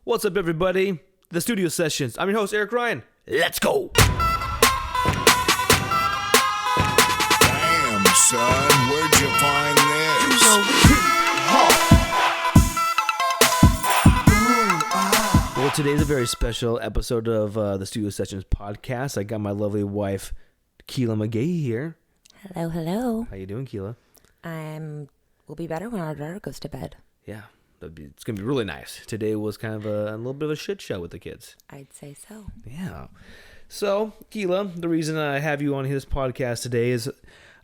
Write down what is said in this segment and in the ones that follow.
What's up, everybody? The Studio Sessions. I'm your host, Eric Ryan. Let's go! Damn, son, where'd you find this? Well, today's a very special episode of the Studio Sessions podcast. I got my lovely wife, Keila McGahee, here. Hello, hello. How you doing, Keila? We'll be better when our daughter goes to bed. Yeah, it's going to be really nice. Today was kind of a little bit of a shit show with the kids. I'd say so. Yeah. So, Keila, the reason I have you on this podcast today is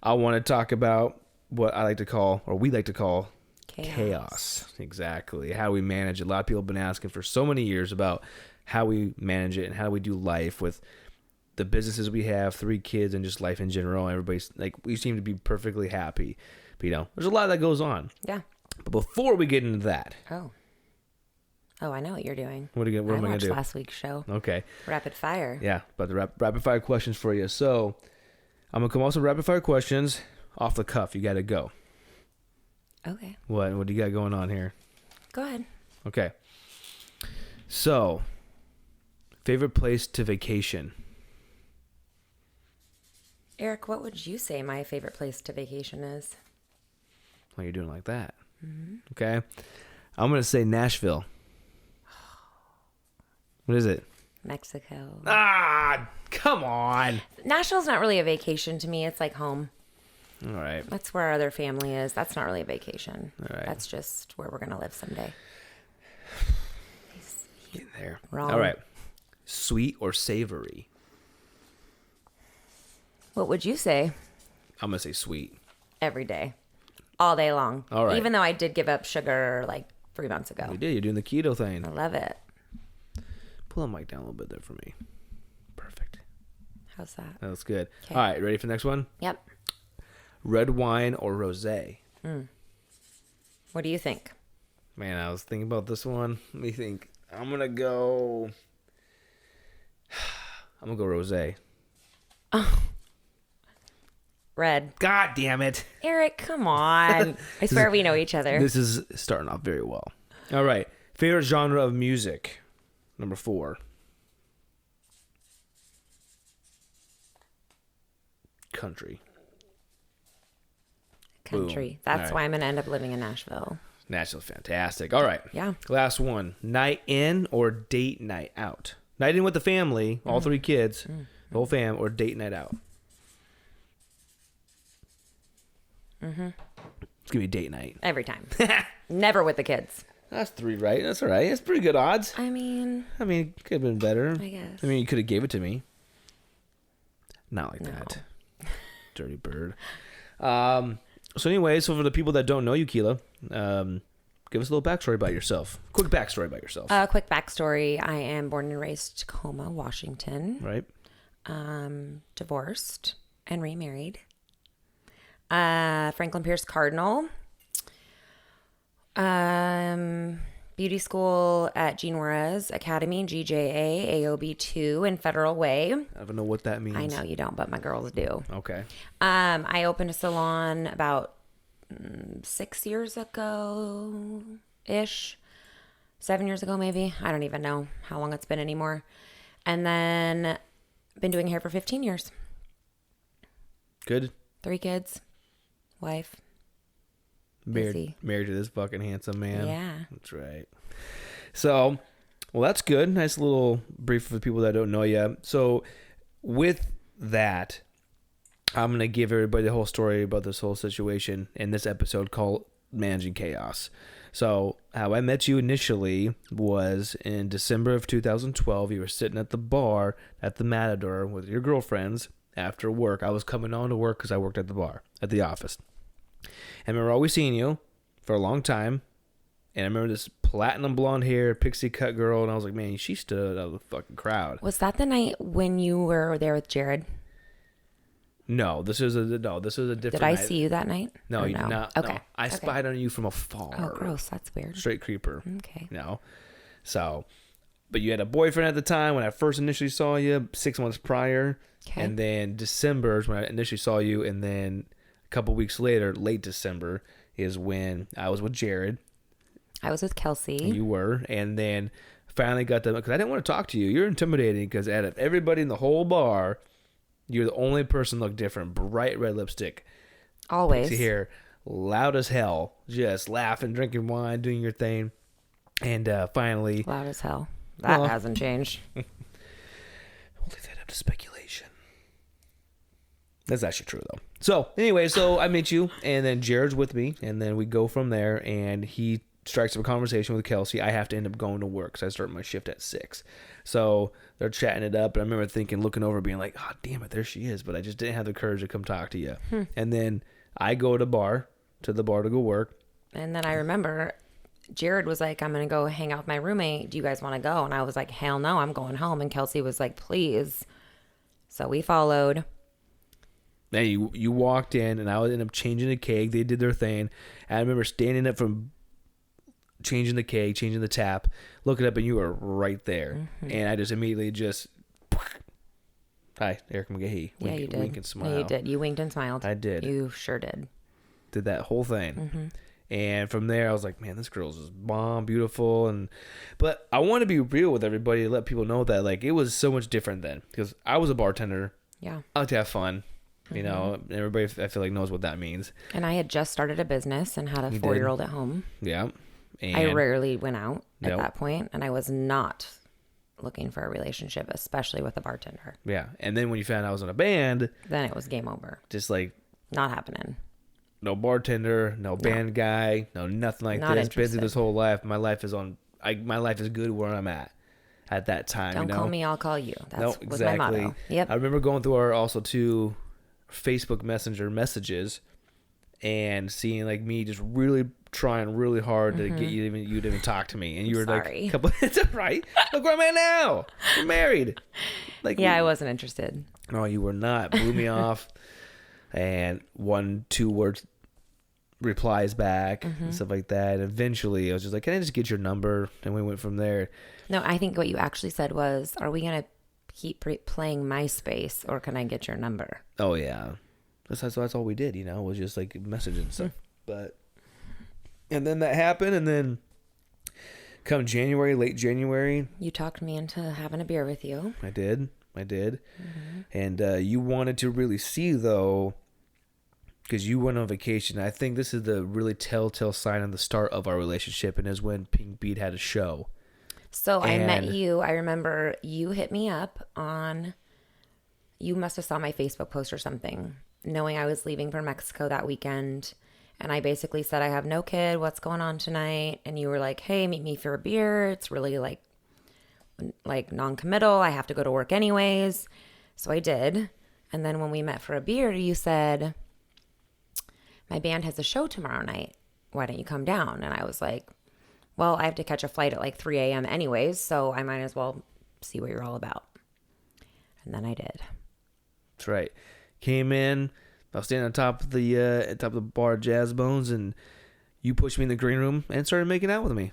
I want to talk about what I like to call, or we like to call, chaos. Exactly. How we manage it. A lot of people have been asking for so many years about how we manage it and how we do life with the businesses we have, 3 kids, and just life in general. Everybody's like, we seem to be perfectly happy. But, you know, there's a lot that goes on. Yeah. But before we get into that. Oh, I know what you're doing. What am I going to do? I watched last week's show. Okay. Rapid fire. Yeah, but the rapid fire questions for you. So, I'm going to come up with some rapid fire questions off the cuff. You got to go. Okay. What do you got going on here? Go ahead. Okay. So, favorite place to vacation? Eric, what would you say my favorite place to vacation is? Why are you doing like that? Mm-hmm. Okay. I'm going to say Nashville. What is it? Mexico. Ah, come on. Nashville's not really a vacation to me. It's like home. All right. That's where our other family is. That's not really a vacation. All right. That's just where we're going to live someday. Get there. Wrong. All right. Sweet or savory? What would you say? I'm going to say sweet. Every day. All day long. All right. Even though I did give up sugar like 3 months ago. You did. You're doing the keto thing. I love it. Pull the mic down a little bit there for me. Perfect. How's that? That was good. Okay. All right. Ready for the next one? Yep. Red wine or rosé? What do you think? Man, I was thinking about this one. Let me think. I'm going to go rosé. Red. God damn it. Eric, come on. I swear we know each other. This is starting off very well. All right. Favorite genre of music? Number 4. Country. Country. Boom. That's All right. why I'm going to end up living in Nashville. Nashville's fantastic. All right. Yeah. Last one. Night in or date night out? Night in with the family, all 3 kids, the whole fam, or date night out? It's going to be date night. Every time. Never with the kids. That's 3, right? That's all right. That's pretty good odds. I mean, Could have been better. I guess. You could have gave it to me. Not like that. Dirty bird. So anyway, for the people that don't know you, Keila, give us a little backstory about yourself. Quick backstory about yourself. Quick backstory. I am born and raised Tacoma, Washington. Right? Divorced and remarried. Franklin Pierce Cardinal. Beauty school at Jean Juarez Academy, GJA, AOB2 in Federal Way. I don't know what that means. I know you don't, but my girls do. Okay. I opened a salon about 6 years ago-ish. 7 years ago, maybe. I don't even know how long it's been anymore. And then been doing hair for 15 years. Good. 3 kids. Wife. Married to this fucking handsome man. Yeah. That's right. So, well, that's good. Nice little brief for the people that don't know you. So, with that, I'm going to give everybody the whole story about this whole situation in this episode called Managing Chaos. So, how I met you initially was in December of 2012. You were sitting at the bar at the Matador with your girlfriends after work. I was coming on to work because I worked at the bar, at the office. And I remember always seeing you for a long time. And I remember this platinum blonde hair, pixie cut girl. And I was like, man, she stood out of the fucking crowd. Was that the night when you were there with Jared? No, this is a different Did I night. see you that night? No, Or you did not. Okay. No. I spied on you from afar. Oh, gross. That's weird. Straight creeper. Okay. No. So, but you had a boyfriend at the time when I first initially saw you, 6 months prior. Okay. And then December is when I initially saw you. And then a couple weeks later, late December, is when I was with Jared. I was with Kelsey. You were. And then finally got them, because I didn't want to talk to you. You're intimidating because out of everybody in the whole bar, you're the only person look different. Bright red lipstick. Always. Pixie hair. Loud as hell. Just laughing, drinking wine, doing your thing. And finally. Loud as hell. That hasn't changed. We'll leave that up to speculation. That's actually true, though. So, anyway, so I meet you, and then Jared's with me, and then we go from there, and he strikes up a conversation with Kelsey. I have to end up going to work because I start my shift at 6. So they're chatting it up, and I remember thinking, looking over, being like, oh, damn it, there she is. But I just didn't have the courage to come talk to you. And then I go to the bar to go work. And then I remember Jared was like, I'm going to go hang out with my roommate. Do you guys want to go? And I was like, hell no, I'm going home. And Kelsey was like, please. So we followed. Then you walked in, and I would end up changing the cake. They did their thing. And I remember standing up from changing the cake, changing the tap, looking up, and you were right there. And I just immediately hi, Eric McGahee. Yeah, you did. Wink and smile. Yeah, you did. You winked and smiled. I did. You sure did. Did that whole thing. And from there, I was like, man, this girl's just bomb, beautiful. But I want to be real with everybody to let people know that, like, it was so much different then. Because I was a bartender. Yeah. I like to have fun. You know, everybody, I feel like, knows what that means. And I had just started a business and had a 4-year-old at home. Yeah. And I rarely went out at that point, and I was not looking for a relationship, especially with a bartender. Yeah. And then when you found out I was in a band, then it was game over. Just like, not happening. No bartender, no band guy, no nothing like Not this. interested. Been through this whole life. My life is my life is good where I'm at that time. Don't call me, I'll call you. That's was my motto. Yep. I remember going through our also 2 Facebook Messenger messages and seeing like me just really trying really hard to get you to even talk to me, and you were sorry. like, "Couple, it's all right. Look where I'm at now. We're married." Like, yeah, I wasn't interested. No, you were not. Blew me off, and 1-2 words replies back and stuff like that. And eventually, I was just like, "Can I just get your number?" And we went from there. No, I think what you actually said was, "Are we gonna keep playing MySpace, or can I get your number?" Oh yeah, that's all we did. Was just like messaging and stuff. And then that happened, and then come January, late January, you talked me into having a beer with you. I did. And you wanted to really see, though, because you went on vacation. I think this is the really telltale sign of the start of our relationship, and is when Pink Beat had a show. So I met you. I remember you hit me up on, you must have saw my Facebook post or something, knowing I was leaving for Mexico that weekend. And I basically said, I have no kid. What's going on tonight? And you were like, hey, meet me for a beer. It's really like non-committal. I have to go to work anyways. So I did. And then when we met for a beer, you said, my band has a show tomorrow night. Why don't you come down? And I was like, well, I have to catch a flight at like 3 a.m. anyways, so I might as well see what you're all about. And then I did. That's right. Came in. I was standing on top of the bar, Jazz Bones, and you pushed me in the green room and started making out with me.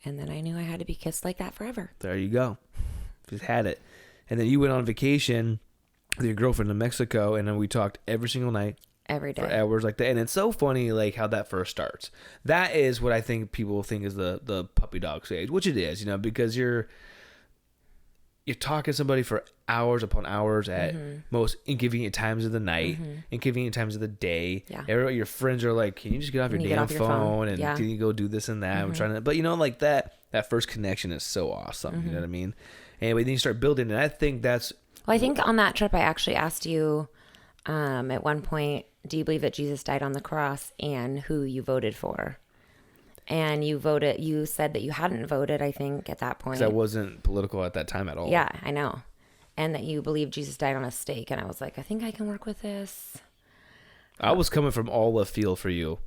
And then I knew I had to be kissed like that forever. There you go. Just had it. And then you went on vacation with your girlfriend in Mexico, and then we talked every single night. Every day. For hours like that. And it's so funny, like, how that first starts. That is what I think people think is the puppy dog stage, which it is, because you're talking to somebody for hours upon hours at most inconvenient times of the night, inconvenient times of the day. Yeah. Everybody, your friends are like, can you just get off your damn phone and can you go do this and that? I'm trying to, but like that first connection is so awesome. You know what I mean? Anyway, then you start building, and I think that's. Well, I think on that trip, I actually asked you at one point, do you believe that Jesus died on the cross and who you voted for? And you said that you hadn't voted, I think, at that point. Because I wasn't political at that time at all. Yeah, I know. And that you believe Jesus died on a stake. And I was like, I think I can work with this. I was coming from all left field for you.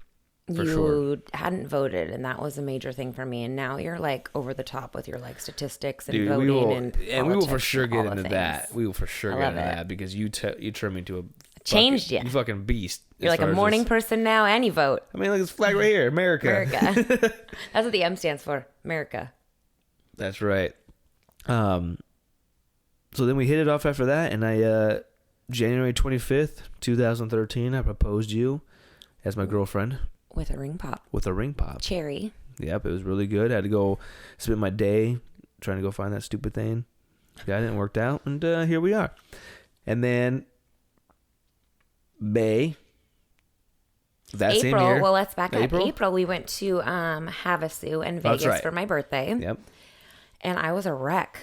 For sure. You hadn't voted, and that was a major thing for me. And now you're like over the top with your like statistics and voting we will for sure get into that. We will for sure get into it. that because you turned me into a changed you. You fucking beast. You're like a morning person now, and you vote. I mean, look at this flag right here, America. America. That's what the M stands for, America. That's right. So then we hit it off after that, and I January 25th, 2013, I proposed you as my girlfriend. With a ring pop. With a ring pop. Cherry. Yep, it was really good. I had to go spend my day trying to go find that stupid thing. Got it and worked out, and here we are. And then May. That same April. year. Well, let's back up. April? April, we went to Havasu in Vegas right. for my birthday. Yep. And I was a wreck.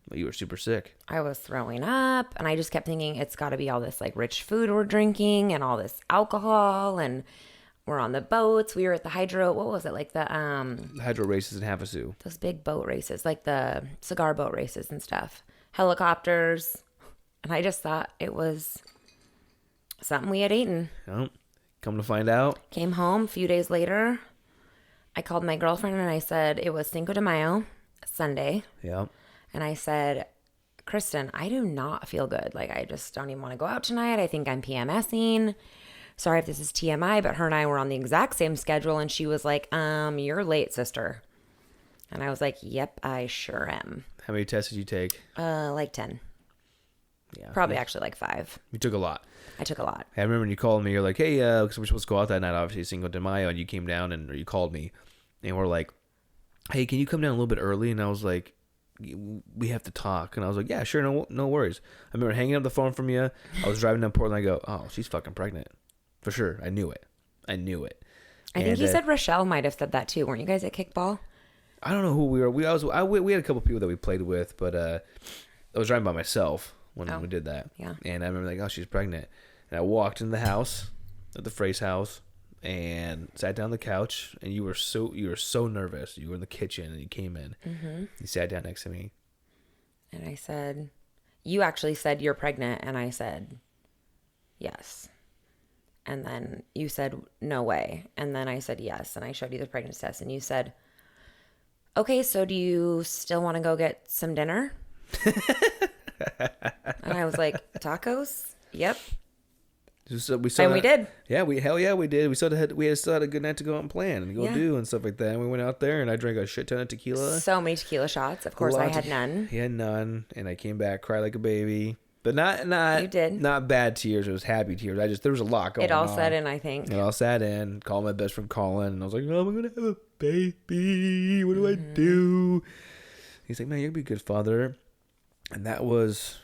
Well, you were super sick. I was throwing up, and I just kept thinking it's got to be all this like rich food we're drinking and all this alcohol, and we're on the boats. We were at the hydro. What was it, like the Hydro races in Havasu. those big boat races, like the cigar boat races and stuff, helicopters, and I just thought it was something we had eaten. Oh, come to find out. Came home a few days later. I called my girlfriend and I said it was Cinco de Mayo, Sunday. Yeah. And I said, Kristen, I do not feel good. Like, I just don't even want to go out tonight. I think I'm PMSing. Sorry if this is TMI, but her and I were on the exact same schedule. And she was like, you're late, sister. And I was like, yep, I sure am. How many tests did you take? Like 10. Yeah. Probably actually like 5. You took a lot. I took a lot. I remember when you called me, you're like, hey, because we're supposed to go out that night, obviously, Cinco de Mayo, and you came down, or you called me, and we're like, hey, can you come down a little bit early? And I was like, we have to talk. And I was like, yeah, sure, no worries. I remember hanging up the phone from you. I was driving down Portland. I go, oh, she's fucking pregnant. For sure. I knew it. I think you said Rochelle might have said that too. Weren't you guys at kickball? I don't know who we were. We had a couple people that we played with, but I was driving by myself when we did that. Yeah. And I remember like, oh, she's pregnant. And I walked in the house, at the Frey's house, and sat down on the couch. And you were so nervous. You were in the kitchen, and you came in. Mm-hmm. You sat down next to me. And I said, you actually said you're pregnant. And I said, yes. And then you said, no way. And then I said, yes. And I showed you the pregnancy test. And you said, okay, so do you still want to go get some dinner? And I was like, tacos? Yep. So we did. Yeah, we did. We still had a good night to go out and plan and go do and stuff like that. And we went out there, and I drank a shit ton of tequila. So many tequila shots. Of course, I had none. He had none, and I came back, cried like a baby. But not you did. Not bad tears. It was happy tears. There was a lot going on. It all set in, I think. It all sat in. Called my best friend Colin, and I was like, "Oh, I'm gonna have a baby. What do I do?" He's like, "Man, you're gonna be a good father." And that was,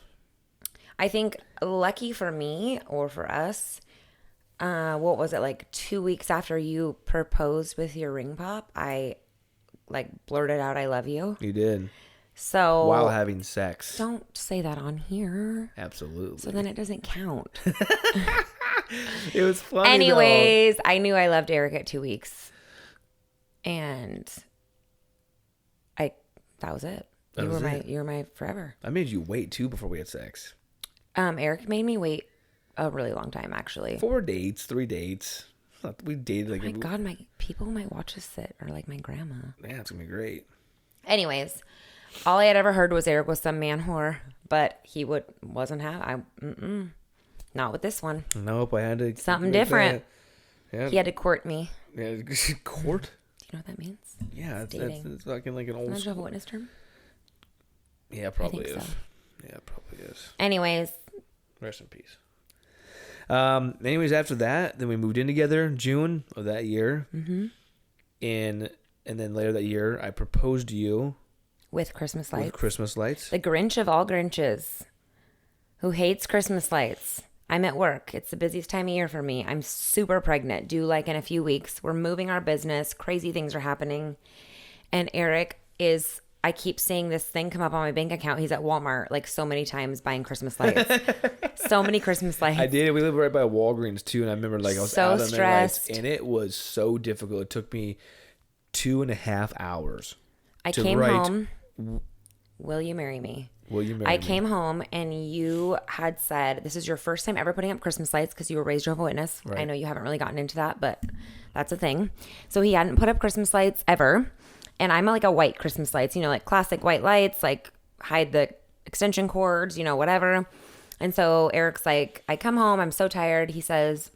I think, lucky for me or for us. What was it, like 2 weeks after you proposed with your ring pop? I like blurted out, "I love you." you did So while having sex. don't say that on here. Absolutely. So then it doesn't count. It was funny. Anyways, I knew I loved Eric at 2 weeks, and that was it. You were my forever. I made you wait too before we had sex. Eric made me wait a really long time, actually. 4 dates, 3 dates. We dated like. Oh my God, my people might watch us sit, or like my grandma. Yeah, it's gonna be great. Anyways, all I had ever heard was Eric was some man whore, but he wasn't not with this one. Nope, I had to Something different. Yeah. He had to court me. Yeah, court. Do you know what that means? Yeah, dating. it's fucking like an old. Isn't that Jehovah's Witness term? Yeah, probably think is. so. Yeah, it probably is. Anyways. Rest in peace. Anyways, after that, then we moved in together June of that year. Mm-hmm. And then later that year, I proposed to you With Christmas lights. with Christmas lights. The Grinch of all Grinches. Who hates Christmas lights. I'm at work. It's the busiest time of year for me. I'm super pregnant. Due like in a few weeks. We're moving our business. Crazy things are happening. And Eric is... I keep seeing this thing come up on my bank account. He's at Walmart like so many times buying Christmas lights. So many Christmas lights. I did. We lived right by Walgreens too, and I remember like I was so out on stressed, and it was so difficult. It took me 2.5 hours. I came home. Will you marry me? Will you marry me? I came home and you had said this is your first time ever putting up Christmas lights because you were raised Jehovah's Witness. Right. I know you haven't really gotten into that, but that's a thing. So he hadn't put up Christmas lights ever. And I'm like a white Christmas lights, like classic white lights, like hide the extension cords, whatever. And so Eric's like, I come home, I'm so tired. He says,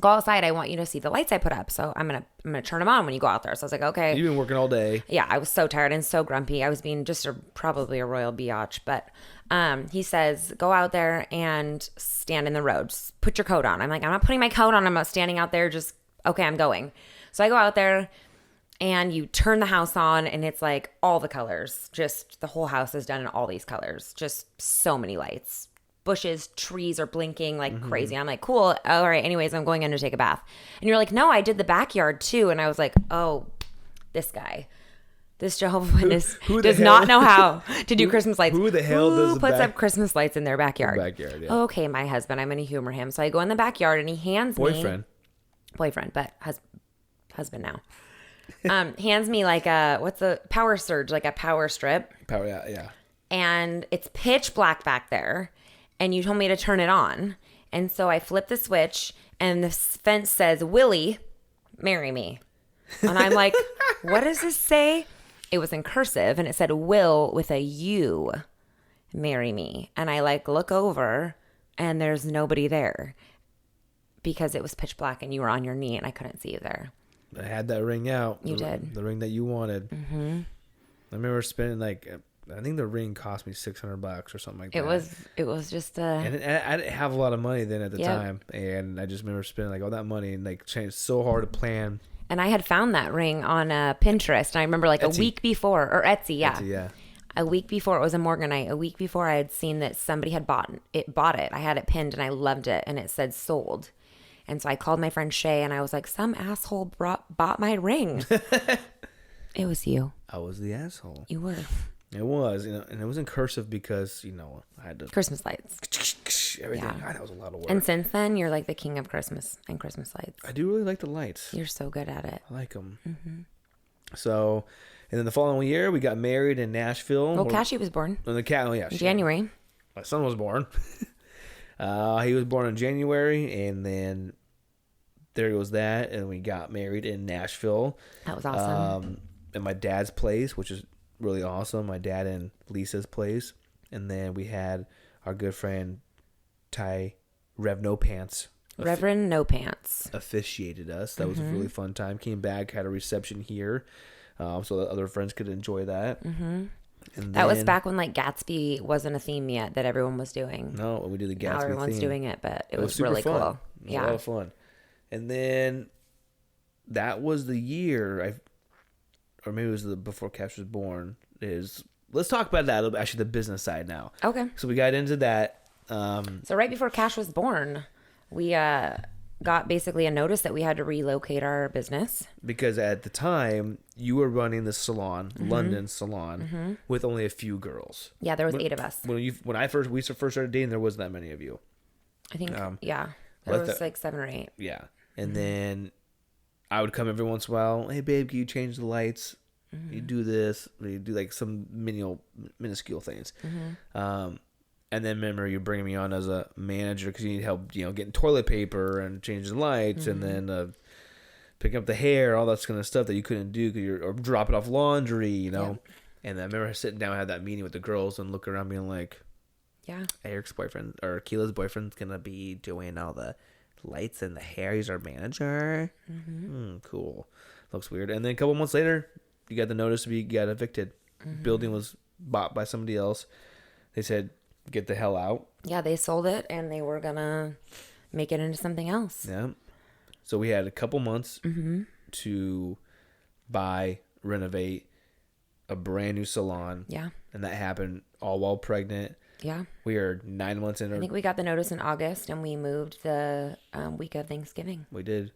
go outside. I want you to see the lights I put up. So I'm gonna turn them on when you go out there. So I was like, okay. You've been working all day. Yeah, I was so tired and so grumpy. I was being just probably a royal biatch. But he says, go out there and stand in the road. Just put your coat on. I'm like, I'm not putting my coat on. I'm not standing out there. Okay, I'm going. So I go out there. And you turn the house on and it's like all the colors. Just the whole house is done in all these colors. Just so many lights. Bushes, trees are blinking like crazy. I'm like, cool. All right. Anyways, I'm going in to take a bath. And you're like, no, I did the backyard too. And I was like, oh, this guy. This Jehovah's Witness who the does hell- not know how to do Christmas lights. who the hell does the puts back- up Christmas lights in their backyard? Backyard, yeah. Okay, my husband. I'm going to humor him. So I go in the backyard and he hands me. Boyfriend, but husband now. Hands me like what's a power surge, like a power strip. Power, yeah. And it's pitch black back there. And you told me to turn it on. And so I flip the switch and the fence says, Willie, marry me. And I'm like, what does this say? It was in cursive and it said, Will with a U, marry me. And I like look over and there's nobody there because it was pitch black and you were on your knee and I couldn't see you there. I had that ring out. You did. The ring that you wanted. Mm-hmm. I remember spending like, I think the ring cost me $600 or something like that. It was just And I didn't have a lot of money then at the Yep. time. And I just remember spending like all that money and like it's so hard to plan. and I had found that ring on Pinterest. And I remember like Etsy. a week before, or Etsy, yeah. Yeah. A week before, it was a Morganite. A week before, I had seen that somebody had bought it. I had it pinned and I loved it. And it said sold. And so I called my friend Shay and I was like, some asshole bought my ring. It was you. I was the asshole. You were. It was, and it was in cursive because, I had to Christmas lights. everything. Yeah. God, that was a lot of work. And since then, you're like the king of Christmas and Christmas lights. I do really like the lights. You're so good at it. I like them. Mm-hmm. So, and then the following year, we got married in Nashville. Well, Cassie was born And the cat, in January. My son was born. He was born in January, and then there goes that, and we got married in Nashville. That was awesome. At my dad's place, which is really awesome. My dad and Lisa's place, and then we had our good friend Ty Rev No Pants Reverend No Pants. officiated us. That was a Mm-hmm. really fun time. Came back, had a reception here, so that other friends could enjoy that. Mm-hmm. And That was then- back when like Gatsby wasn't a theme yet that everyone was doing. No, we did the Gatsby Now everyone's theme. doing it, but it was super really fun. cool. It was a lot Yeah. of fun. And then that was the year or maybe it was before Cash was born. Let's talk about that, actually the business side now. Okay. So we got into that. So right before Cash was born, we got basically a notice that we had to relocate our business. Because at the time you were running the salon, London salon, with only a few girls. Yeah, there was 8 of us. When we first started dating, there wasn't that many of you. I think, yeah. let There was the- like 7 or 8. Yeah. And then I would come every once in a while. Hey, babe, can you change the lights? You do this. You do like some minuscule things. And then remember, you're bringing me on as a manager because you need help, getting toilet paper and changing the lights and then picking up the hair, all that kind of stuff that you couldn't do or dropping off laundry, And I remember sitting down and had that meeting with the girls and looking around being like, Yeah. Eric's boyfriend or Keila's boyfriend's going to be doing all the lights and the hair. He's our manager. Cool. Looks weird. And then a couple months later, you got the notice we got evicted. Building was bought by somebody else. They said, get the hell out. Yeah, they sold it and they were going to make it into something else. Yeah. So we had a couple months to buy, renovate a brand new salon. Yeah. And that happened all while pregnant. Yeah. We are 9 months in. I think we got the notice in August and we moved the week of Thanksgiving. We did.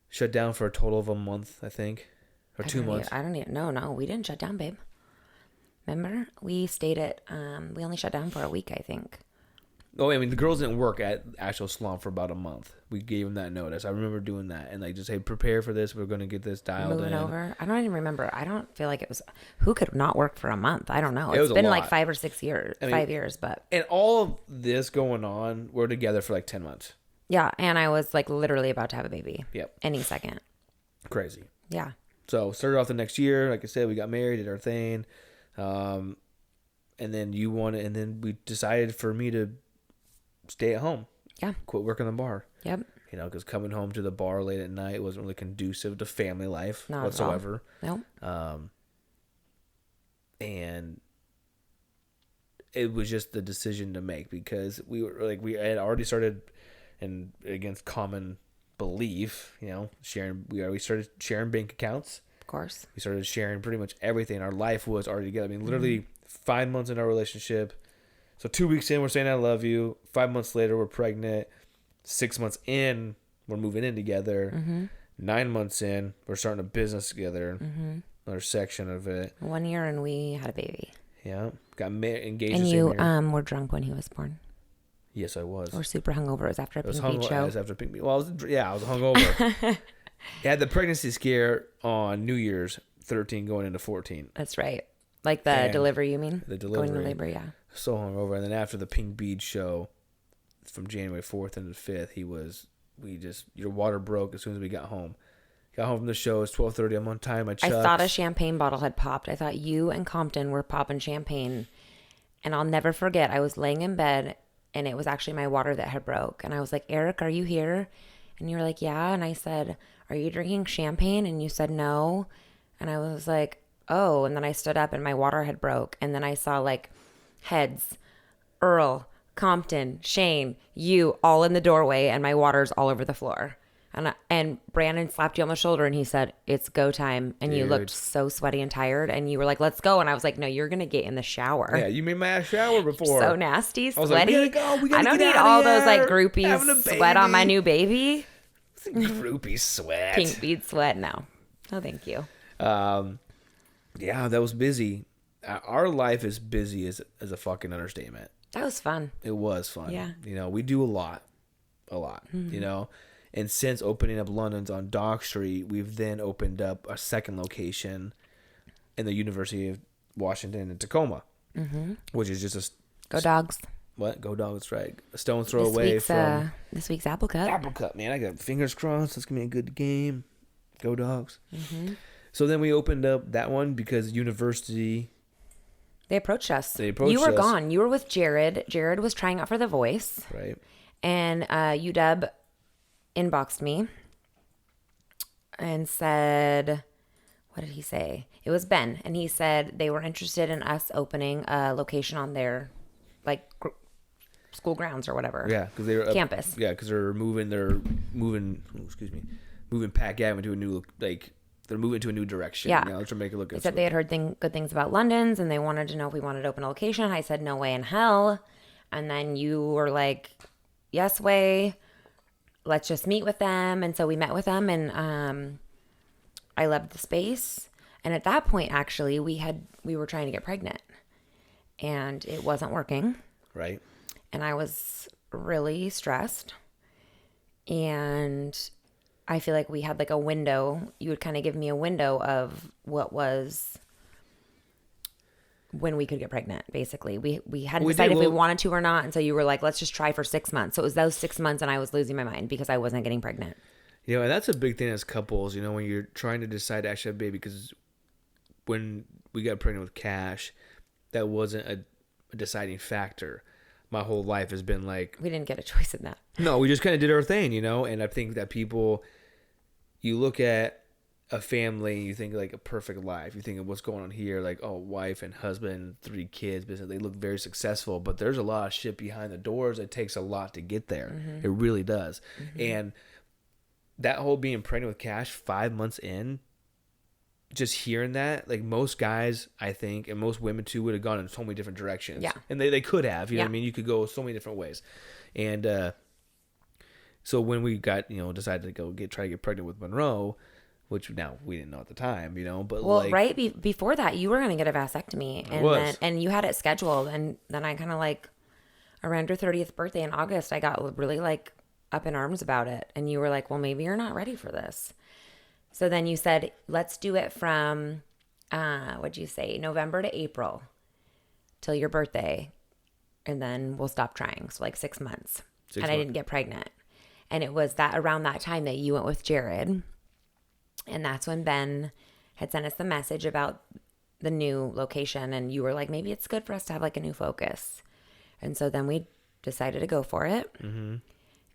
Shut down for a total of a month, I think. Or 2 months. I don't even, no, we didn't shut down, babe. Remember? We stayed at, we only shut down for a week, I think. Oh, I mean, the girls didn't work at actual salon for about a month. We gave them that notice. I remember doing that and just, hey, prepare for this. We're going to get this dialed Moving in. over. I don't even remember. I don't feel like it was, who could not work for a month? I don't know. It was It's a been lot. like 5 or 6 years, I mean- 5 years, but And all of this going on, we're together for like 10 months. yeah. And I was like literally about to have a baby. Yep. Any second. Crazy. Yeah. So started off the next year. Like I said, we got married, did our thing. And then and then we decided for me to stay at home. Yeah. Quit working the bar. Yep. Because coming home to the bar late at night wasn't really conducive to family life Not whatsoever. At all. Nope. And it was just the decision to make because we had already started, and against common belief, we started sharing bank accounts. course. We started sharing pretty much everything. Our life was already together. I mean, literally 5 months in our relationship. So 2 weeks in, we're saying I love you. 5 months later, we're pregnant. 6 months in, we're moving in together. 9 months in, we're starting a business together. Another section of it. 1 year and we had a baby. Yeah. Got engaged And the you same year. were drunk when he was born. Yes, I was. Or super hungover. It was after a I was Pink Beach show. It was after Pink Beach. Well, I was hungover. I had the pregnancy scare on New Year's 13 going into 14. That's right. Like the delivery, you mean? The delivery. Going to labor, yeah. So hungover. And then after the Pink Beach show from January 4th into the 5th, your water broke as soon as we got home. Got home from the show. It's 12:30. I'm on time. I thought a champagne bottle had popped. I thought you and Compton were popping champagne. And I'll never forget, I was laying in bed and it was actually my water that had broke. And I was like, Eric, are you here? And you were like, yeah. And I said, are you drinking champagne? And you said, no. And I was like, oh. And then I stood up and my water had broke. And then I saw like heads, Earl, Compton, Shane, you all in the doorway and my water's all over the floor. And Brandon slapped you on the shoulder and he said, it's go time. And you looked so sweaty and tired and you were like, let's go. And I was like, no, you're going to get in the shower. Yeah, you made my ass shower before. So nasty, sweaty. I was like, we gotta go. We gotta I don't get need out all of those like here. groupies sweat on my new baby. Groupie sweat. Pink bead sweat. No, thank you. Yeah, that was busy. Our life is busy as a fucking understatement. That was fun. It was fun. Yeah. We do a lot, And since opening up London's on Dock Street, we've then opened up a second location in the University of Washington in Tacoma, which is just a Go Dogs. What? Go Dogs, right? A stone's throw away from this week's Apple Cup. Apple Cup, man. I got fingers crossed. It's gonna be a good game. Go Dogs. So then we opened up that one because university. They approached us. You us. were gone. You were with Jared. Jared was trying out for The Voice. Right. And UW inboxed me and said, what did he say? It was Ben. And he said they were interested in us opening a location on their school grounds or whatever. Yeah, because they were campus. Yeah, because they're moving. Moving Pack Ave into a new They're moving to a new direction. Yeah. To make it look good. They said they had heard good things about London's and they wanted to know if we wanted to open a location. I said, no way in hell. And then you were like, yes way. Let's just meet with them. And so we met with them and I loved the space. And at that point, actually, we were trying to get pregnant and it wasn't working. Right. And I was really stressed. And I feel like we had like a window. You would kind of give me a window of what was when we could get pregnant, basically. We hadn't decided if we wanted to or not. And so you were like, let's just try for 6 months. So it was those 6 months and I was losing my mind because I wasn't getting pregnant. And that's a big thing as couples, when you're trying to decide to actually have a baby, because when we got pregnant with Cash, that wasn't a deciding factor. My whole life has been like... We didn't get a choice in that. No, we just kind of did our thing, And I think that people... You look at a family, you think like a perfect life. You think of what's going on here, like, oh, wife and husband, 3 kids, business. They look very successful, but there's a lot of shit behind the doors. It takes a lot to get there. It really does. And that whole being pregnant with Cash 5 months in, just hearing that, like most guys, I think, and most women too, would have gone in so many different directions. Yeah. And they could have, you know what I mean? You could go so many different ways. And so when we got, decided to go try to get pregnant with Monroe, which now we didn't know at the time, but before that, you were going to get a vasectomy and you had it scheduled. And then I kind of like around your 30th birthday in August, I got really like up in arms about it. And you were like, well, maybe you're not ready for this. So then you said, let's do it from, what'd you say? November to April till your birthday. And then we'll stop trying. So like 6 months. I didn't get pregnant. And it was around that time that you went with Jared. And that's when Ben had sent us the message about the new location. And you were like, maybe it's good for us to have like a new focus. And so then we decided to go for it.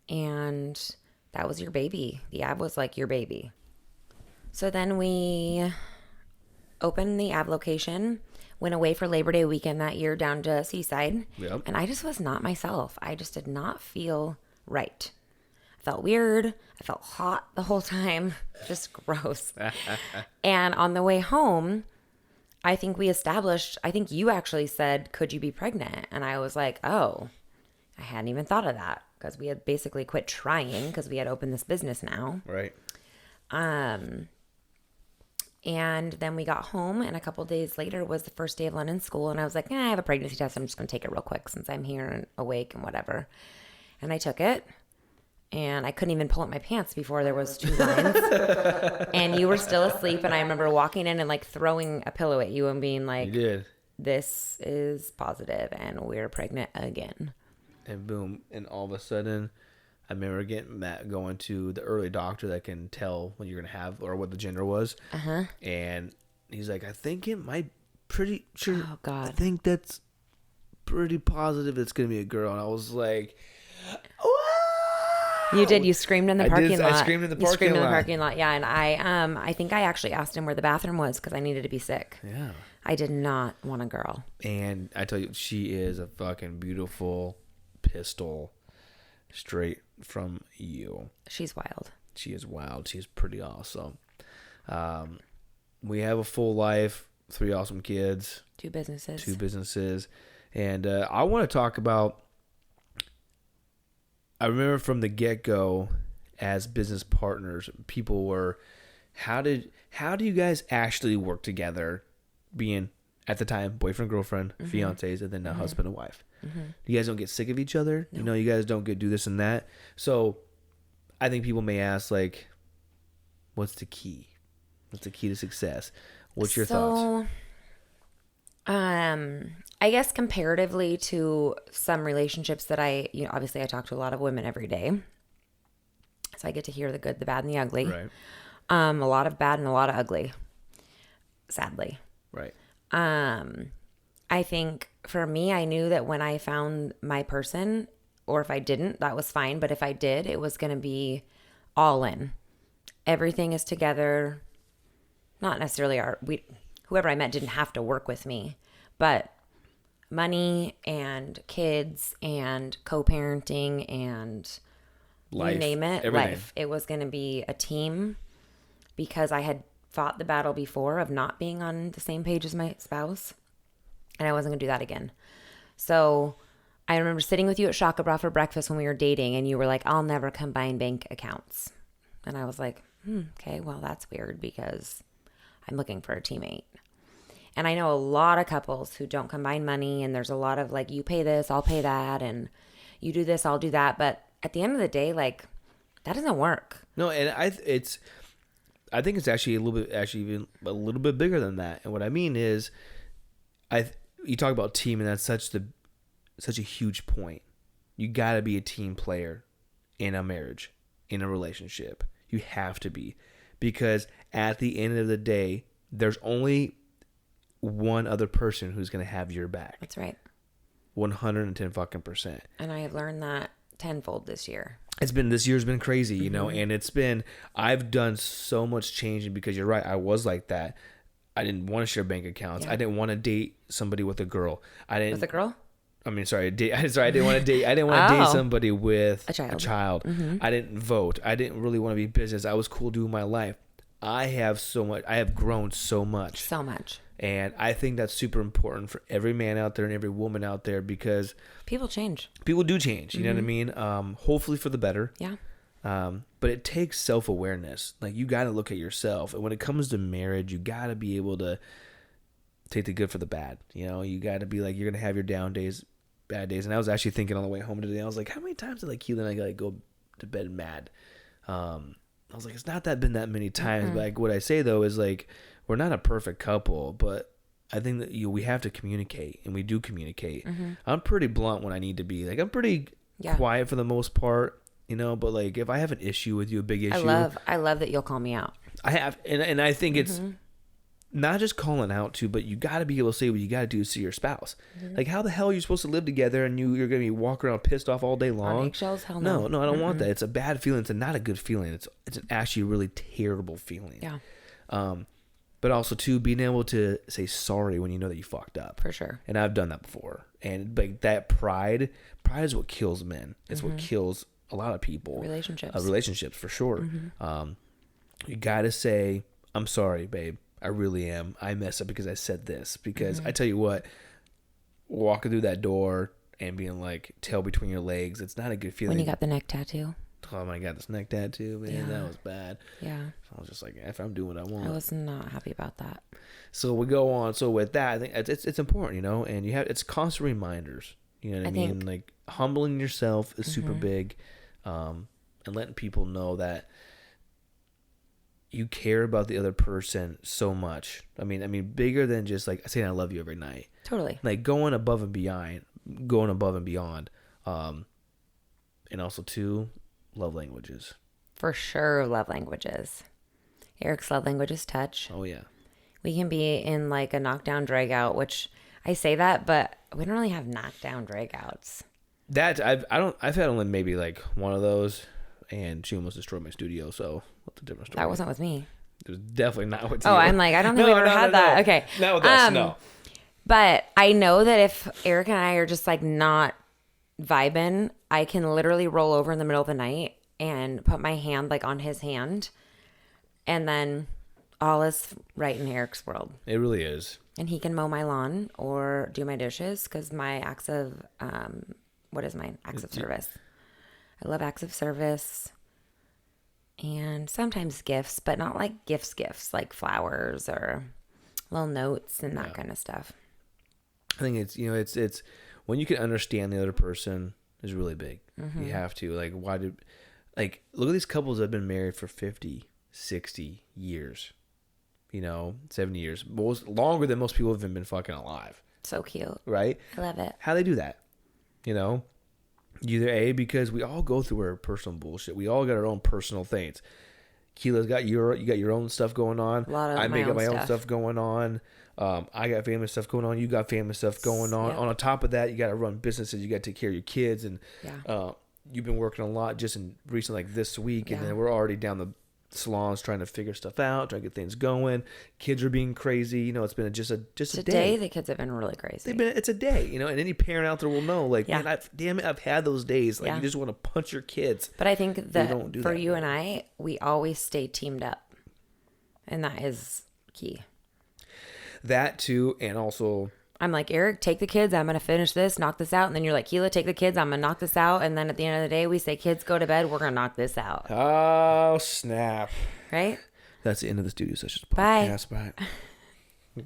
And that was your baby. The Av was like your baby. So then we opened the Av location, went away for Labor Day weekend that year down to Seaside. Yep. And I just was not myself. I just did not feel right. felt weird. I felt hot the whole time. Just gross. And on the way home, I think you actually said, could you be pregnant? And I was like, oh, I hadn't even thought of that, because we had basically quit trying because we had opened this business now. Right. And then we got home, and a couple days later was the first day of London school. And I was like, I have a pregnancy test. I'm just going to take it real quick since I'm here and awake and whatever. And I took it, and I couldn't even pull up my pants before there was 2 lines. And you were still asleep. And I remember walking in and like throwing a pillow at you and being like, You did. this is positive and we're pregnant again. And boom. And all of a sudden, I remember going to the early doctor that can tell when you're going to have or what the gender was. Uh-huh. And he's like, I think it might pretty sure. Oh, God. I think that's pretty positive it's going to be a girl. And I was like, wow. You did. You screamed in the parking lot. I screamed in the parking lot. You screamed in the parking lot. Yeah. And I think I actually asked him where the bathroom was because I needed to be sick. Yeah. I did not want a girl. And I tell you, she is a fucking beautiful pistol straight from you. She's wild. She is wild. She's pretty awesome. We have a full life, 3 awesome kids, 2 businesses. 2 businesses. And I want to talk about, I remember from the get-go as business partners, people were, how do you guys actually work together, being at the time boyfriend, girlfriend, fiancés, and then a husband and wife? You guys don't get sick of each other. No. You know, you guys don't do this and that. So I think people may ask, like, what's the key? What's the key to success? What's your thoughts? I guess comparatively to some relationships that obviously I talk to a lot of women every day. So I get to hear the good, the bad, and the ugly. Right. A lot of bad and a lot of ugly, sadly. Right. I think for me, I knew that when I found my person, or if I didn't, that was fine. But if I did, it was going to be all in. Everything is together. Not necessarily whoever I met didn't have to work with me, but money and kids and co-parenting and Life, you name it, everything. Life. It was going to be a team because I had fought the battle before of not being on the same page as my spouse. And I wasn't going to do that again. So I remember sitting with you at Shaka Bra for breakfast when we were dating, and you were like, I'll never combine bank accounts. And I was like, okay, well, that's weird because I'm looking for a teammate. And I know a lot of couples who don't combine money, and there's a lot of like, you pay this, I'll pay that, and you do this, I'll do that. But at the end of the day, like, that doesn't work. No, and I think it's actually even a little bit bigger than that. And what I mean is, you talk about team, and that's such a huge point. You got to be a team player in a marriage, in a relationship. You have to be, because at the end of the day, there's only one other person who's going to have your back. That's right. 110%. And I have learned that tenfold this year. This year's been crazy, you know, and I've done so much changing, because you're right. I was like that. I didn't want to share bank accounts. Yeah. I didn't want to date somebody with a girl. With a girl? I mean, I didn't want to date. I didn't want to date somebody with a child. I didn't vote. I didn't really want to be business. I was cool doing my life. I have grown so much. So much. And I think that's super important for every man out there and every woman out there, because people change. People do change. You know what I mean? Hopefully for the better. Yeah. But it takes self-awareness. Like, you got to look at yourself. And when it comes to marriage, you got to be able to take the good for the bad. You know, you got to be like, you're going to have your down days, bad days. And I was actually thinking on the way home today, I was like, how many times did Keila and I go to bed mad? I was like, it's not been that many times. But like, what I say though is, like, we're not a perfect couple, but I think that we have to communicate, and we do communicate. I'm pretty blunt when I need to be. Like, I'm pretty quiet for the most part, you know. But like, if I have an issue with you, a big issue, I love that you'll call me out. I have, and I think it's not just calling out too, but you got to be able to say what you got to do to your spouse. Like, how the hell are you supposed to live together and you're going to be walking around pissed off all day long? On eggshells? Hell no. No, I don't want that. It's a bad feeling. It's not a good feeling. It's an actually really terrible feeling. Yeah. But also too, being able to say sorry when you know that you fucked up. For sure. And I've done that before. And like, that pride is what kills men. It's what kills a lot of people. Relationships. Relationships, for sure. You got to say, I'm sorry, babe. I really am. I messed up because I said this. Because I tell you what, walking through that door and being like tail between your legs, it's not a good feeling. When you got the neck tattoo. Oh my God, this neck tattoo, man, that was bad. Yeah. I was just like, if I'm doing what I want. I was not happy about that. So we go on. So with that, I think it's important, you know, and it's constant reminders. You know what I mean? Like humbling yourself is super big, and letting people know that you care about the other person so much. I mean, bigger than just like saying I love you every night. Totally. Like going above and beyond, and also too, love languages. For sure, love languages. Eric's love language is touch. Oh yeah. We can be in like a knockdown drag out, which I say that, but we don't really have knockdown drag outs. That I've had only maybe like one of those, and she almost destroyed my studio. So what's the different story? That wasn't with me. It was definitely not with you. Oh, I'm like, I don't think we ever had that. Okay. Not with us, no. But I know that if Eric and I are just like not vibing, I can literally roll over in the middle of the night and put my hand like on his hand, and then all is right in Eric's world. It really is. And he can mow my lawn or do my dishes because my acts of, what is mine? Acts of service. I love acts of service and sometimes gifts, but not like gifts, like flowers or little notes and that kind of stuff. I think it's when you can understand the other person is really big. You have to, like, look at these couples that have been married for 50, 60 years. 70 years. Longer than most people have even been fucking alive. So cute. Right? I love it. How they do that? Either because we all go through our personal bullshit. We all got our own personal things. Keila's got you got your own stuff going on. I got my own stuff going on. I got family stuff going on. You got family stuff going on. Yep. On top of that, you got to run businesses. You got to take care of your kids, and Yeah. You've been working a lot just in recently, like this week, and then we're already down the salons trying to figure stuff out, trying to get things going. Kids are being crazy. It's been just a day. Today, the kids have been really crazy. It's a day, and any parent out there will know, like, man, I've had those days. Like, you just want to punch your kids. But I think that for you and I, we always stay teamed up, and that is key. That too, and also, I'm like, Eric, take the kids. I'm going to finish this, knock this out. And then you're like, Keila, take the kids. I'm going to knock this out. And then at the end of the day, we say, kids, go to bed. We're going to knock this out. Oh, snap. Right? That's the end of the Studio Sessions podcast. Bye.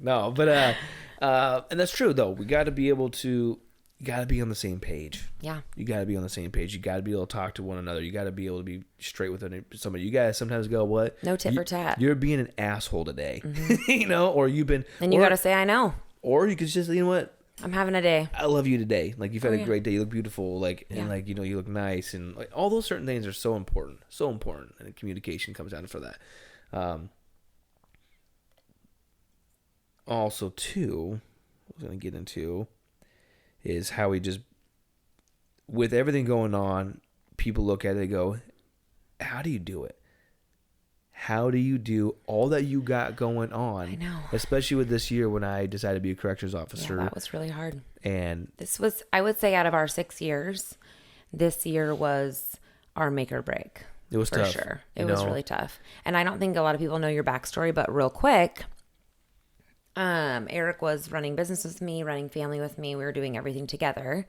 No, but, and that's true, though. We got to be able to, you got to be on the same page. Yeah. You got to be on the same page. You got to be able to talk to one another. You got to be able to be straight with somebody. You guys sometimes go, what? No tit for tat. You're being an asshole today. Or you've been. Then you got to say, I know. Or you could just, you know what? I'm having a day. I love you today. Like, you've had a great day. You look beautiful. Like, and like, you look nice. And like, all those certain things are so important. So important. And communication comes down for that. Also, too, I was going to get into is how we just, with everything going on, people look at it and go, how do you do it? How do you do all that you got going on? I know. Especially with this year when I decided to be a corrections officer. Yeah, that was really hard. And this was, I would say, out of our 6 years, this year was our make or break. It was for tough. Sure. It was really tough. And I don't think a lot of people know your backstory, but real quick, Eric was running business with me, running family with me. We were doing everything together.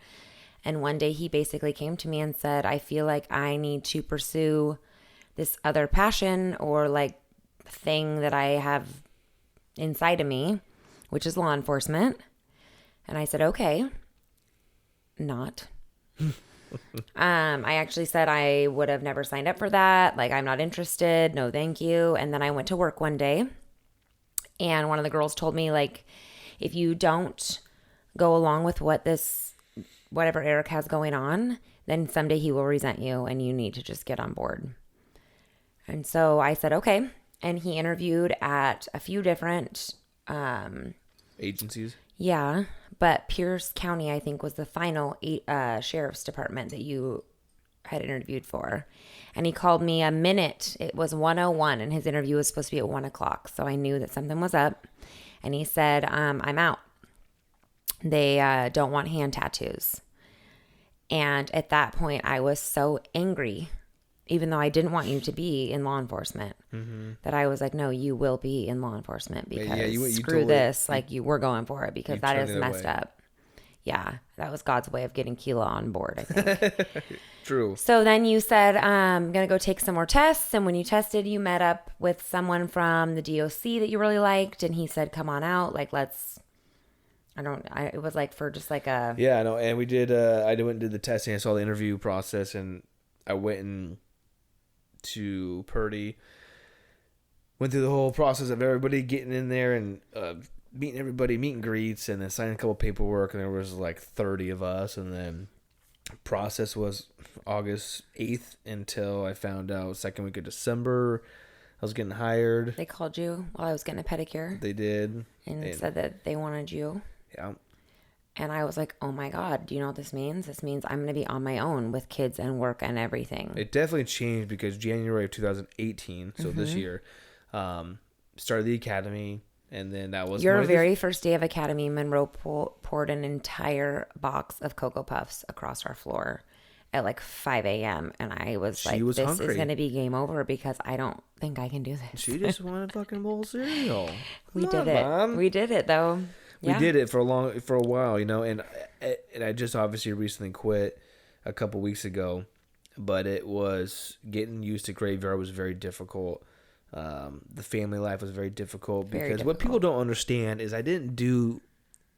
And one day he basically came to me and said, I feel like I need to pursue this other passion or like thing that I have inside of me, which is law enforcement. And I said, okay, not. I actually said I would have never signed up for that. Like, I'm not interested. No, thank you. And then I went to work one day and one of the girls told me, like, if you don't go along with whatever Eric has going on, then someday he will resent you and you need to just get on board. And so I said, okay. And he interviewed at a few different agencies. Yeah. But Pierce County, I think, was the final sheriff's department that you had interviewed for. And he called me a minute. It was 1:01 and his interview was supposed to be at 1:00. So I knew that something was up. And he said, I'm out. They don't want hand tattoos. And at that point, I was so angry, even though I didn't want you to be in law enforcement, that I was like, no, you will be in law enforcement because you screw totally- this. Like, you were going for it because you that turned is it messed away. up. Yeah, that was God's way of getting Keila on board, I think. True. So then you said, I'm going to go take some more tests. And when you tested, you met up with someone from the DOC that you really liked. And he said, come on out. Like, let's, it was like for just like a, Yeah, I know. And we did, I went and did the testing. I saw the interview process, and I went to Purdy, went through the whole process of everybody getting in there and meeting everybody, meet and greets, and then signing a couple paperwork. And there was like 30 of us. And then process was August 8th until I found out second week of December I was getting hired. they called you while I was getting a pedicure They did. and said that they wanted you. Yeah. And I was like, oh my God, do you know what this means? This means I'm going to be on my own with kids and work and everything. It definitely changed because January of 2018, so this year, started the academy, and then that was Your very first day of academy, Monroe poured an entire box of Cocoa Puffs across our floor at like 5 a.m. And I was She like, was this hungry. is going to be game over because I don't think I can do this. She just wanted a fucking bowl of cereal. We Come did on, it. Mom. We did it though. We Yeah. did it for a while, you know, and I just obviously recently quit a couple weeks ago, but it was getting used to graveyard was very difficult. The family life was very difficult because Very what people difficult. don't understand is I didn't do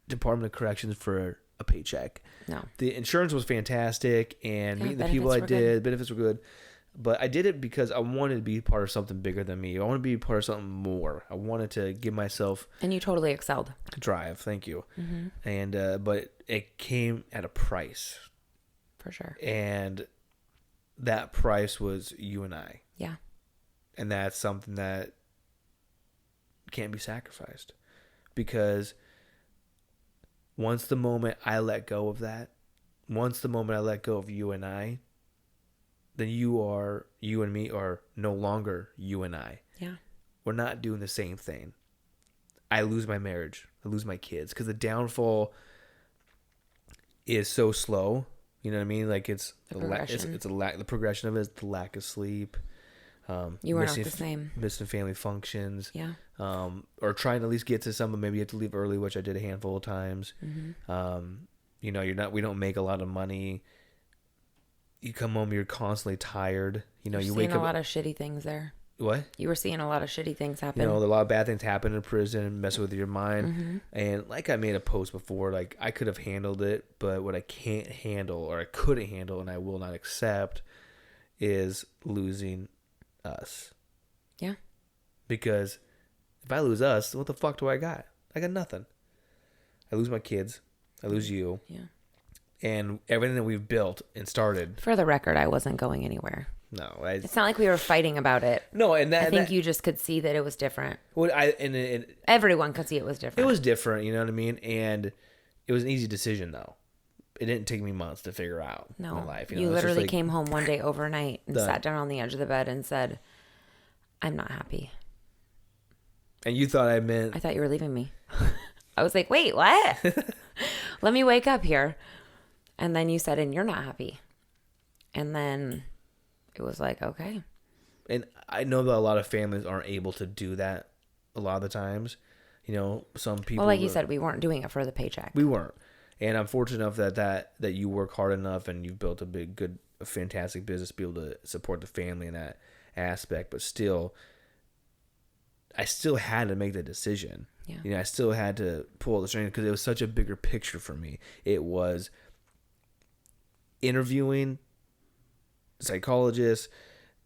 Department of Corrections for a paycheck. No. The insurance was fantastic, and Yeah, meeting the people I benefits were good. did, benefits were good. But I did it because I wanted to be part of something bigger than me. I wanted to be part of something more. I wanted to give myself And you totally excelled. drive. Thank you. Mm-hmm. And but it came at a price, For sure. and that price was you and I, Yeah. and that's something that can't be sacrificed, because once the moment I let go of that, once the moment I let go of you and I, then you and me are no longer you and I. Yeah. We're not doing the same thing. I lose my marriage. I lose my kids because the downfall is so slow. You know what I mean? Like it's The it's progression. a lack. The progression of it is the lack of sleep. You were not missing the same. Missing family functions. Yeah. Or trying to at least get to some. Maybe you have to leave early, which I did a handful of times. Mm-hmm. You know, we don't make a lot of money. You come home, you're constantly tired. You know, You're you seeing wake up. a lot of shitty things there. What? You were seeing a lot of shitty things happen. You know, a lot of bad things happen in prison, mess with your mind. Mm-hmm. And like I made a post before, like I could have handled it, but what I can't handle or I couldn't handle and I will not accept is losing us. Yeah. Because if I lose us, what the fuck do I got? I got nothing. I lose my kids. I lose you. Yeah. And everything that we've built and started. For the record, I wasn't going anywhere. No, It's not like we were fighting about it. no, and that I think that, you just could see that it was different. well, and Everyone could see it was it different. was different, you know what I mean? And it was an easy decision though. It didn't take me months to figure out No, my life. you know? It's just literally like, came home one day overnight and Done. sat down on the edge of the bed and said, I'm not happy. and you thought I meant I thought you were leaving me. I was like, wait, what? Let me wake up here. And then you said, and you're not happy. And then it was like, okay. and I know that a lot of families aren't able to do that a lot of the times. You know, some people. Well, like you said, we weren't doing it for the paycheck. we weren't. And I'm fortunate enough that you work hard enough and you've built a fantastic business to be able to support the family in that aspect. But still, I still had to make the decision. Yeah. You know, I still had to pull the string because it was such a bigger picture for me. It was interviewing psychologists,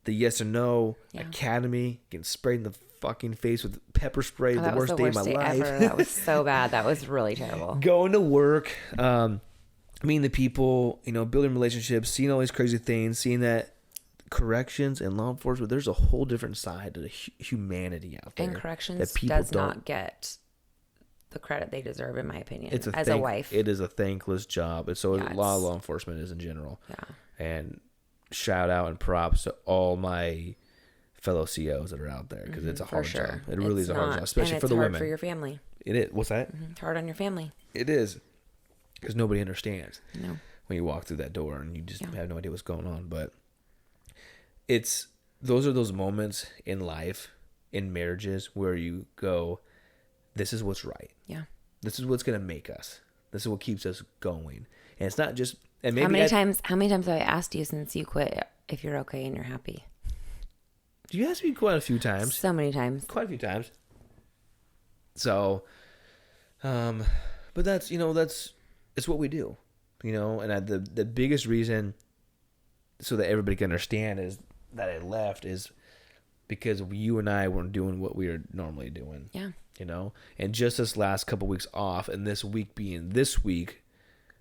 the yes or no, Yeah. academy, getting sprayed in the fucking face with pepper spray, Oh, the that was worst the day worst of my day life. ever. That was so bad. That was really terrible. Going to work, meeting the people, you know, building relationships, seeing all these crazy things, seeing that corrections and law enforcement, there's a whole different side to the humanity out there. And corrections that people does don't- not get the credit they deserve, in my opinion, It's as a wife. It is a thankless job. And so Yeah, a lot of it's- law enforcement is in general. Yeah. And shout out and props to all my fellow COs that are out there because it's a For hard sure. job. It really It's is a hard not- job, especially and for it's the hard women. for your family. It is. What's that? It's hard on your family. It is because nobody understands. No. when you walk through that door and you just Yeah. have no idea what's going on. But those are those moments in life, in marriages, where you go, this is what's right. Yeah. This is what's going to make us. This is what keeps us going. And it's not just, and maybe How many times have I asked you since you quit if you're okay and you're happy? you asked me quite a few times. So many times. Quite a few times. So, but that's, it's what we do, and the biggest reason so that everybody can understand is that I left is because you and I weren't doing what we are normally doing. Yeah. And just this last couple weeks off and this week being this week,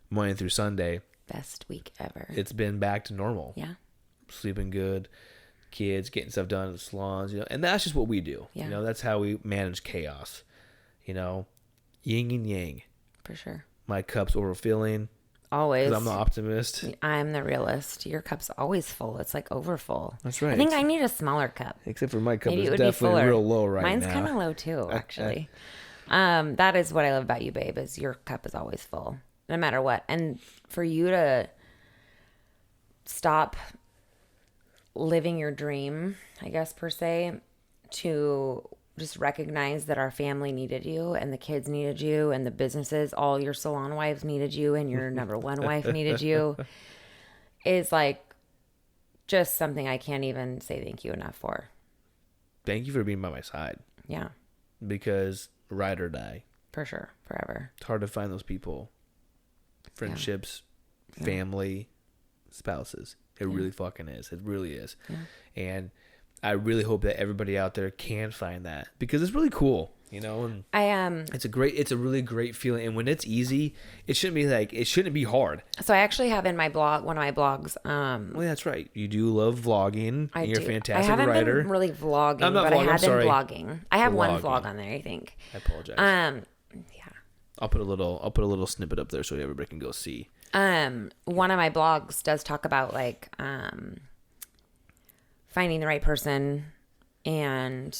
Monday through Sunday, Best week ever. it's been back to normal. Yeah. Sleeping good, kids getting stuff done at the salons, and that's just what we do. Yeah. That's how we manage chaos. Yin and yang. For sure. My cup's overfilling Always. because I'm the optimist. I'm the realist. Your cup's always full. It's like over full. That's right. I think I need a smaller cup. Except for my cup Maybe is it would be definitely fuller. real low right Mine's now. kind of low too, actually. That is what I love about you, babe, is your cup is always full, no matter what. And for you to stop living your dream, I guess, per se, to just recognize that our family needed you and the kids needed you and the businesses, all your salon wives needed you and your number one wife needed you, is like just something I can't even say thank you enough for. Thank you for being by my side, Yeah, because ride or die. for sure. Forever. It's hard to find those people. Friendships, family, spouses. It really fucking is. It really is. Yeah. And I really hope that everybody out there can find that, because it's really cool, and it's a really great feeling. And when it's easy, it shouldn't be hard. So I actually have in my blog, one of my blogs. Well, that's right. You do love vlogging. I And you're do. a fantastic I haven't writer. been really vlogging, I'm not but vlogging, I I'm have been sorry. blogging. I have one Vlogging. vlog on there, I think. I apologize. Yeah. I'll put a little snippet up there so everybody can go see. One of my blogs does talk about like finding the right person and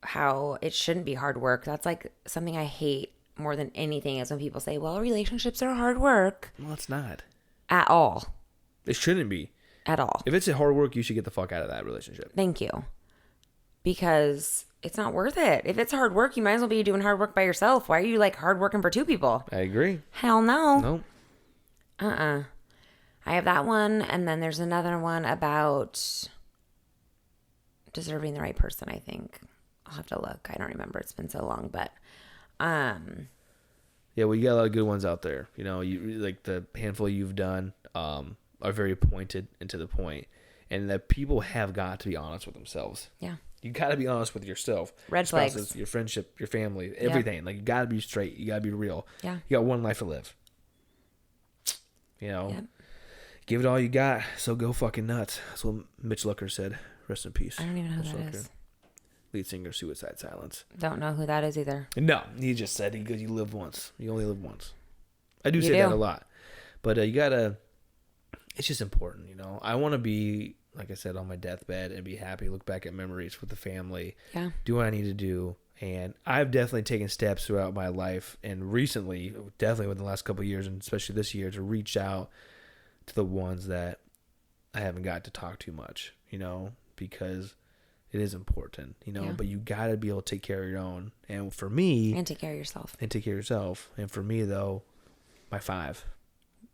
how it shouldn't be hard work. That's like something I hate more than anything, is when people say, well, relationships are hard work. Well, it's not. At all. It shouldn't be. At all. If it's a hard work, you should get the fuck out of that relationship. Thank you. Because it's not worth it. If it's hard work, you might as well be doing hard work by yourself. Why are you like hard working for two people? I agree. Hell no. Nope. I have that one, and then there's another one about deserving the right person, I think. I'll have to look. I don't remember. It's been so long, but Yeah, well, you got a lot of good ones out there. You like the handful you've done are very pointed and to the point, and that people have got to be honest with themselves. yeah. You got to be honest with yourself. Red Spouses, flags. your friendship, your family, everything. Like, you got to be straight. You got to be real. Yeah. You got one life to live. Yep. Give it all you got. So go fucking nuts. That's what Mitch Lucker said. Rest in peace. I don't even know Mitch who that Lucker. is. Lead singer, Suicide Silence. Don't know who that is either. No, he just said, he goes, you live once. You only live once. I do You say do. that a lot. But you got to, it's just important, I want to be, like I said, on my deathbed and be happy, look back at memories with the family, Yeah. do what I need to do. And I've definitely taken steps throughout my life, and recently, definitely within the last couple of years, and especially this year, to reach out to the ones that I haven't got to talk too much, because it is important, Yeah. but you got to be able to take care of your own. And for me, And take care of yourself. and take care of yourself. And for me, though, my 5.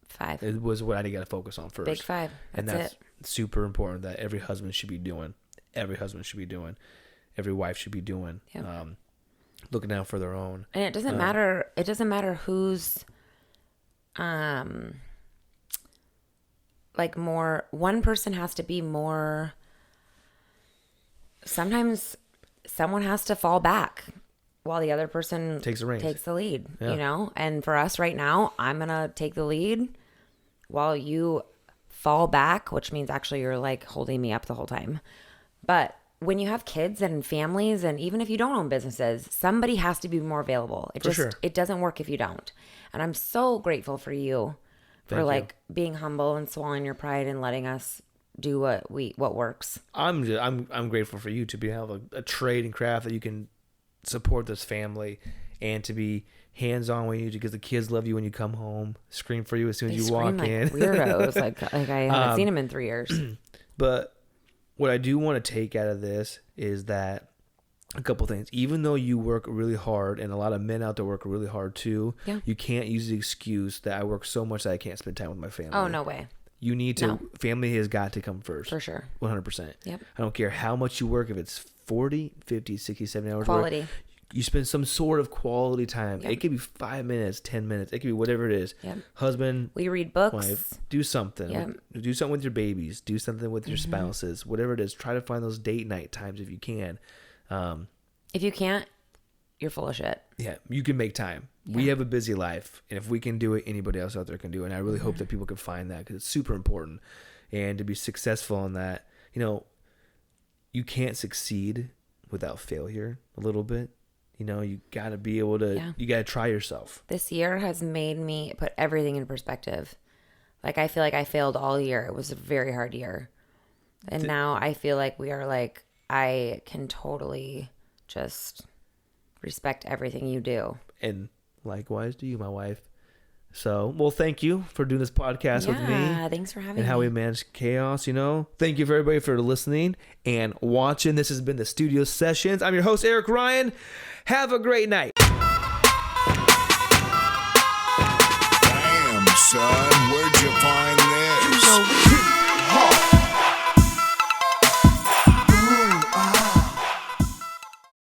5. It was what I got to focus on first. Big 5. And That's it. super important that every husband should be doing. Every husband should be doing. Every wife should be doing. Yep. Looking out for their own. And it doesn't matter. It doesn't matter who's, like more. One person has to be more. Sometimes someone has to fall back while the other person Takes the reins. takes the lead. Yeah. And for us right now, I'm gonna take the lead while you fall back, which means actually you're like holding me up the whole time. But when you have kids and families, and even if you don't own businesses, somebody has to be more available. For sure. It doesn't work if you don't. And I'm so grateful for you for Thank you. like being humble and swallowing your pride and letting us do what works. I'm grateful for you to be able to a trade and craft that you can support this family and to be hands-on when you, because the kids love you when you come home, scream for you as soon as They you walk scream like in. weirdos. like I haven't seen them in 3 years. But what I do want to take out of this is that a couple things. Even though you work really hard, and a lot of men out there work really hard too, Yeah. you can't use the excuse that I work so much that I can't spend time with my family. Oh, no way. You need to, No. family has got to come first. For sure. 100%. Yep. I don't care how much you work, if it's 40, 50, 60, 70 hours Quality. work, you spend some sort of quality time. Yep. It could be 5 minutes, 10 minutes. It could be whatever it is. Yep. Husband, We read books. wife, do something. Yep. Do something with your babies. Do something with your spouses. Whatever it is, try to find those date night times if you can. If you can't, you're full of shit. Yeah, you can make time. We have a busy life, and if we can do it, anybody else out there can do it. And I really hope that people can find that, because it's super important. And to be successful in that, you can't succeed without failure a little bit. You got to be able to, you got to try yourself. This year has made me put everything in perspective. Like, I feel like I failed all year. It was a very hard year. And now I feel like I can totally just respect everything you do. And likewise to you, my wife. So, well, thank you for doing this podcast with me. Yeah, thanks for having me. And how we manage chaos, Thank you for everybody for listening and watching. This has been the Studio Sessions. I'm your host, Eric Ryan. Have a great night. Damn, son, where'd you find